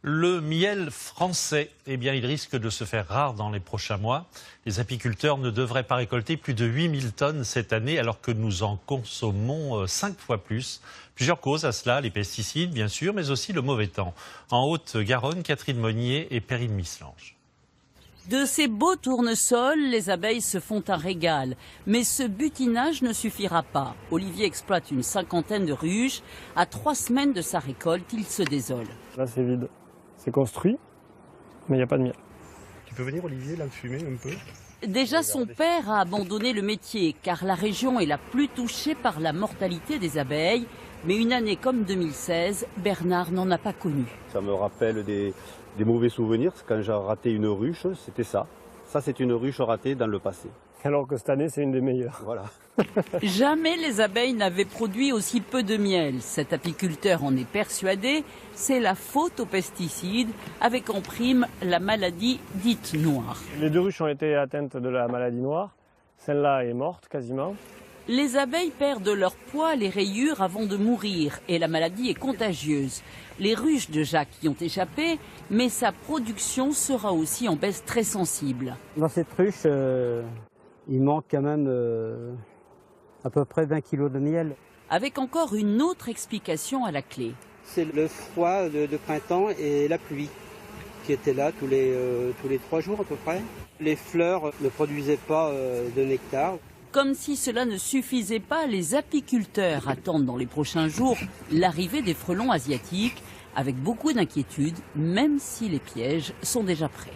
Le miel français, eh bien, il risque de se faire rare dans les prochains mois. Les apiculteurs ne devraient pas récolter plus de 8000 tonnes cette année, alors que nous en consommons 5 fois plus. Plusieurs causes à cela, les pesticides, bien sûr, mais aussi le mauvais temps. En Haute-Garonne, Catherine Monnier et Perrine Mislange. De ces beaux tournesols, les abeilles se font un régal. Mais ce butinage ne suffira pas. Olivier exploite une cinquantaine de ruches. À 3 semaines de sa récolte, il se désole. Là, c'est vide. C'est construit, mais il n'y a pas de miel. Tu peux venir, Olivier, là, fumer un peu? Déjà, son père a abandonné le métier, car la région est la plus touchée par la mortalité des abeilles. Mais une année comme 2016, Bernard n'en a pas connu. Ça me rappelle des mauvais souvenirs. Quand j'ai raté une ruche, c'était ça. Ça, c'est une ruche ratée dans le passé. Alors que cette année, c'est une des meilleures. Voilà. Jamais les abeilles n'avaient produit aussi peu de miel. Cet apiculteur en est persuadé. C'est la faute aux pesticides, avec en prime la maladie dite noire. Les 2 ruches ont été atteintes de la maladie noire. Celle-là est morte quasiment. Les abeilles perdent leur poids, les rayures avant de mourir et la maladie est contagieuse. Les ruches de Jacques y ont échappé, mais sa production sera aussi en baisse très sensible. Dans cette ruche, il manque quand même à peu près 20 kg de miel. Avec encore une autre explication à la clé. C'est le froid de printemps et la pluie qui étaient là tous les 3 jours à peu près. Les fleurs ne produisaient pas de nectar. Comme si cela ne suffisait pas, les apiculteurs attendent dans les prochains jours l'arrivée des frelons asiatiques avec beaucoup d'inquiétude, même si les pièges sont déjà prêts.